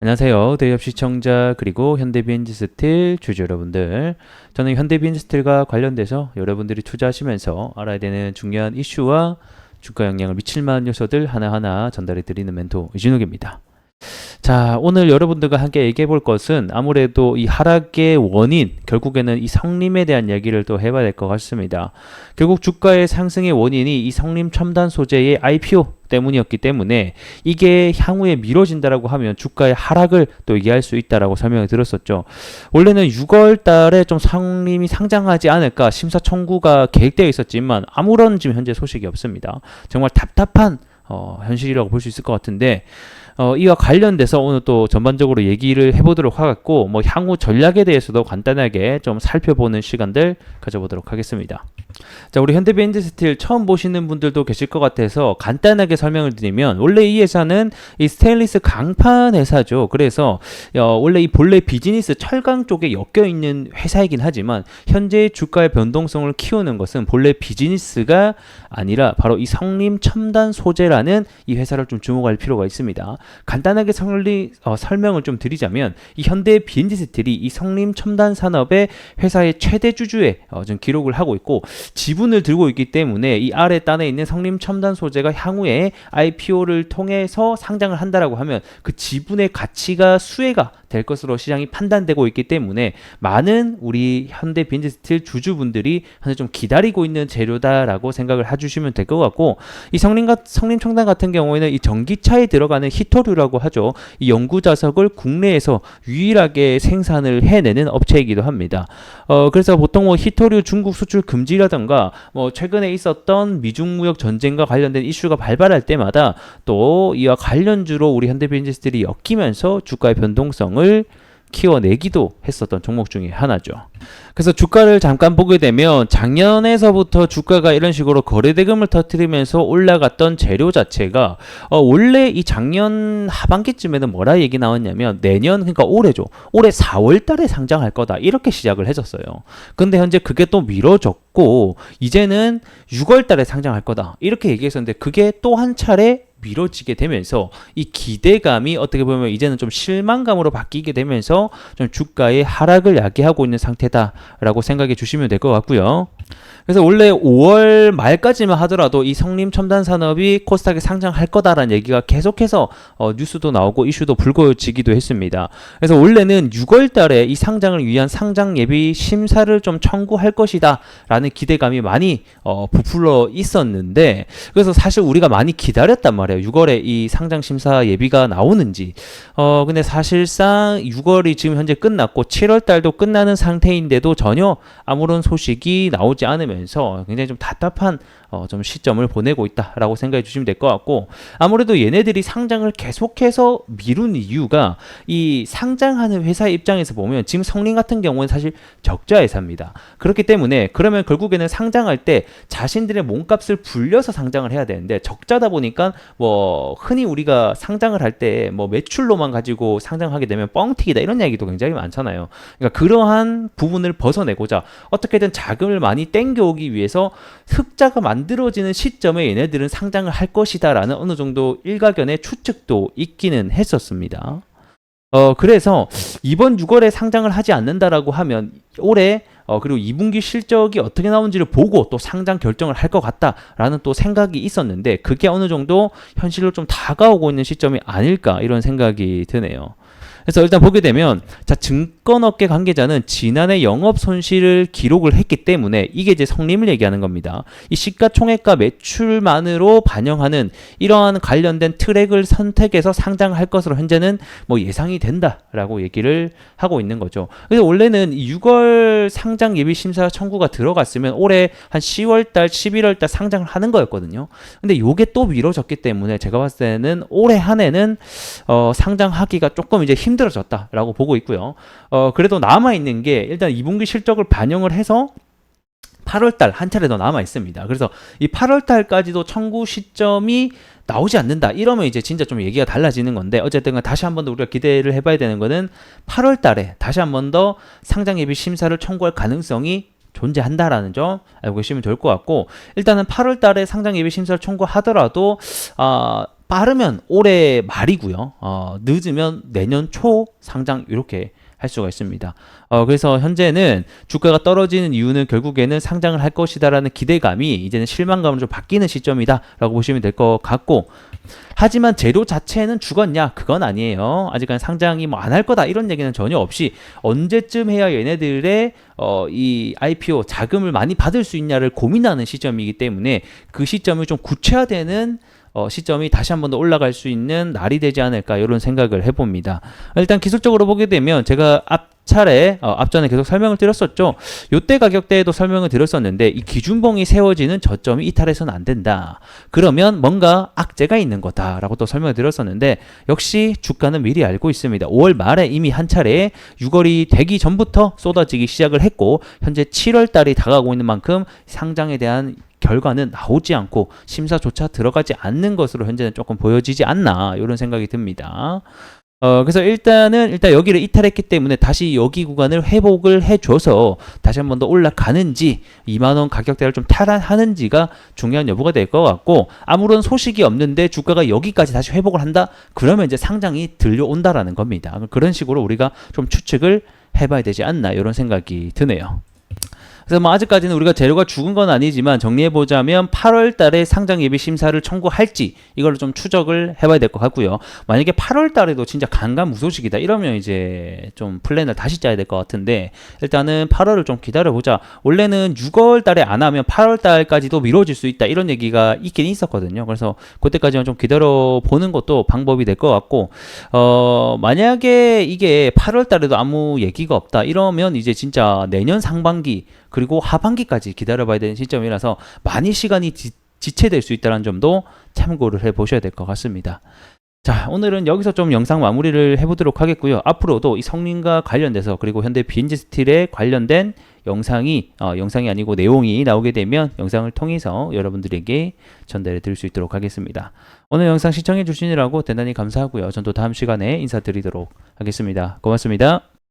안녕하세요. 대기업 시청자 그리고 현대비엔지스틸 주주 여러분들. 저는 현대비엔지스틸과 관련돼서 여러분들이 투자하시면서 알아야 되는 중요한 이슈와 주가 영향을 미칠 만한 요소들 하나하나 전달해 드리는 멘토 이진욱입니다. 자, 오늘 여러분들과 함께 얘기해 볼 것은 아무래도 이 하락의 원인, 결국에는 이 성림에 대한 이야기를 또 해봐야 될 것 같습니다. 결국 주가의 상승의 원인이 이 성림 첨단 소재의 IPO 때문이었기 때문에 이게 향후에 미뤄진다라고 하면 주가의 하락을 또 얘기할 수 있다라고 설명을 드렸었죠. 원래는 6월 달에 좀 성림이 상장하지 않을까 심사 청구가 계획되어 있었지만 아무런 지금 현재 소식이 없습니다. 정말 답답한 현실이라고 볼 수 있을 것 같은데 이와 관련돼서 오늘 또 전반적으로 얘기를 해보도록 하겠고 향후 전략에 대해서도 간단하게 좀 살펴보는 시간들 가져보도록 하겠습니다. 자, 우리 현대비엔지스틸 처음 보시는 분들도 계실 것 같아서 간단하게 설명을 드리면 원래 이 회사는 이 스테인리스 강판 회사죠. 그래서 원래 이 본래 비즈니스 철강 쪽에 엮여 있는 회사이긴 하지만 현재 주가의 변동성을 키우는 것은 본래 비즈니스가 아니라 바로 이 성림 첨단 소재라는 이 회사를 좀 주목할 필요가 있습니다. 간단하게 설명을 좀 드리자면 이 현대비엔지스틸이 이 성림 첨단 산업의 회사의 최대 주주에 좀 기록을 하고 있고 지분을 들고 있기 때문에 이 아래 단에 있는 성림 첨단 소재가 향후에 IPO를 통해서 상장을 한다라고 하면 그 지분의 가치가 수혜가 될 것으로 시장이 판단되고 있기 때문에 많은 우리 현대비엔지스틸 주주분들이 현재 좀 기다리고 있는 재료다라고 생각을 해주시면 될 것 같고, 이 성림 첨단 같은 경우에는 이 전기차에 들어가는 히토류라고 하죠. 이 연구 자석을 국내에서 유일하게 생산을 해내는 업체이기도 합니다. 그래서 보통 히토류 중국 수출 금지라던가 최근에 있었던 미중 무역 전쟁과 관련된 이슈가 발발할 때마다 또 이와 관련주로 우리 현대비엔지스틸이 엮이면서 주가의 변동성을 키워내기도 했었던 종목 중에 하나죠. 그래서 주가를 잠깐 보게 되면 작년에서부터 주가가 이런 식으로 거래대금을 터뜨리면서 올라갔던 재료 자체가 원래 이 작년 하반기쯤에는 뭐라 얘기 나왔냐면 내년, 그러니까 올해죠. 올해 4월 달에 상장할 거다, 이렇게 시작을 해줬어요. 근데 현재 그게 또 미뤄졌고 이제는 6월 달에 상장할 거다, 이렇게 얘기했었는데 그게 또 한 차례 미뤄지게 되면서 이 기대감이 어떻게 보면 이제는 좀 실망감으로 바뀌게 되면서 좀 주가의 하락을 야기하고 있는 상태다라고 생각해 주시면 될 것 같고요. 그래서 원래 5월 말까지만 하더라도 이 성림 첨단 산업이 코스닥에 상장할 거다라는 얘기가 계속해서 뉴스도 나오고 이슈도 불거지기도 했습니다. 그래서 원래는 6월 달에 이 상장을 위한 상장 예비 심사를 좀 청구할 것이다 라는 기대감이 많이 부풀어 있었는데, 그래서 사실 우리가 많이 기다렸단 말이에요. 6월에 이 상장 심사 예비가 나오는지. 근데 사실상 6월이 지금 현재 끝났고 7월 달도 끝나는 상태인데도 전혀 아무런 소식이 나오지 않으면 굉장히 좀 답답한 좀 시점을 보내고 있다라고 생각해 주시면 될 것 같고, 아무래도 얘네들이 상장을 계속해서 미룬 이유가 이 상장하는 회사의 입장에서 보면 지금 성림 같은 경우는 사실 적자 회사입니다. 그렇기 때문에 그러면 결국에는 상장할 때 자신들의 몸값을 불려서 상장을 해야 되는데 적자다 보니까 흔히 우리가 상장을 할 때 매출로만 가지고 상장하게 되면 뻥튀기다, 이런 얘기도 굉장히 많잖아요. 그러니까 그러한 부분을 벗어내고자 어떻게든 자금을 많이 땡겨오기 위해서 흑자가 만들어지는 시점에 얘네들은 상장을 할 것이다 라는 어느 정도 일가견의 추측도 있기는 했었습니다. 그래서 이번 6월에 상장을 하지 않는다라고 하면 올해 그리고 2분기 실적이 어떻게 나오는지를 보고 또 상장 결정을 할 것 같다라는 또 생각이 있었는데 그게 어느 정도 현실로 좀 다가오고 있는 시점이 아닐까, 이런 생각이 드네요. 그래서 일단 보게 되면 증권업계 관계자는 지난해 영업 손실을 기록을 했기 때문에 이게 이제 성림을 얘기하는 겁니다. 이 시가총액과 매출만으로 반영하는 이러한 관련된 트랙을 선택해서 상장할 것으로 현재는 예상이 된다라고 얘기를 하고 있는 거죠. 그래서 원래는 6월 상장 예비 심사 청구가 들어갔으면 올해 한 10월달, 11월달 상장을 하는 거였거든요. 근데 요게 또 미뤄졌기 때문에 제가 봤을 때는 올해 한 해는 상장하기가 조금 이제 힘들어졌다라고 보고 있고요. 그래도 남아있는 게 일단 2분기 실적을 반영을 해서 8월달 한 차례 더 남아 있습니다. 그래서 이 8월달까지도 청구 시점이 나오지 않는다, 이러면 이제 진짜 좀 얘기가 달라지는 건데, 어쨌든 다시 한 번 더 우리가 기대를 해봐야 되는 거는 8월달에 다시 한 번 더 상장 예비 심사를 청구할 가능성이 존재한다라는 점 알고 계시면 될 것 같고, 일단은 8월 달에 상장 예비 심사를 청구하더라도 빠르면 올해 말이고요. 늦으면 내년 초 상장 이렇게 할 수가 있습니다. 그래서 현재는 주가가 떨어지는 이유는 결국에는 상장을 할 것이다라는 기대감이 이제는 실망감으로 좀 바뀌는 시점이다라고 보시면 될 것 같고, 하지만 재료 자체는 죽었냐? 그건 아니에요. 아직까지 상장이 뭐 안 할 거다 이런 얘기는 전혀 없이 언제쯤 해야 얘네들의 이 IPO 자금을 많이 받을 수 있냐를 고민하는 시점이기 때문에 그 시점을 좀 구체화되는 시점이 다시 한 번 더 올라갈 수 있는 날이 되지 않을까 이런 생각을 해봅니다. 일단 기술적으로 보게 되면 제가 앞전에 계속 설명을 드렸었죠. 요때 가격대에도 설명을 드렸었는데 이 기준봉이 세워지는 저점이 이탈해서는 안 된다. 그러면 뭔가 악재가 있는 거다라고 또 설명을 드렸었는데 역시 주가는 미리 알고 있습니다. 5월 말에 이미 한 차례 6월이 되기 전부터 쏟아지기 시작을 했고 현재 7월 달이 다가오고 있는 만큼 상장에 대한 결과는 나오지 않고 심사조차 들어가지 않는 것으로 현재는 조금 보여지지 않나 이런 생각이 듭니다. 그래서 일단 여기를 이탈했기 때문에 다시 여기 구간을 회복을 해줘서 다시 한 번 더 올라가는지 2만원 가격대를 좀 탈환하는지가 중요한 여부가 될 것 같고, 아무런 소식이 없는데 주가가 여기까지 다시 회복을 한다? 그러면 이제 상장이 들려온다라는 겁니다. 그런 식으로 우리가 좀 추측을 해봐야 되지 않나 이런 생각이 드네요. 그래서 뭐 아직까지는 우리가 재료가 죽은 건 아니지만 정리해보자면 8월 달에 상장 예비 심사를 청구할지 이걸 좀 추적을 해봐야 될 것 같고요. 만약에 8월 달에도 진짜 간간무소식이다 이러면 이제 좀 플랜을 다시 짜야 될 것 같은데, 일단은 8월을 좀 기다려보자. 원래는 6월 달에 안 하면 8월 달까지도 미뤄질 수 있다 이런 얘기가 있긴 있었거든요. 그래서 그때까지만 좀 기다려보는 것도 방법이 될 것 같고, 만약에 이게 8월 달에도 아무 얘기가 없다 이러면 이제 진짜 내년 상반기 그리고 하반기까지 기다려봐야 되는 시점이라서 많이 시간이 지체될 수 있다는 점도 참고를 해보셔야 될 것 같습니다. 자, 오늘은 여기서 좀 영상 마무리를 해보도록 하겠고요. 앞으로도 이 성린과 관련돼서 그리고 현대 비엔지 스틸에 관련된 영상이 아니고 내용이 나오게 되면 영상을 통해서 여러분들에게 전달해 드릴 수 있도록 하겠습니다. 오늘 영상 시청해 주시느라고 대단히 감사하고요. 전 또 다음 시간에 인사드리도록 하겠습니다. 고맙습니다.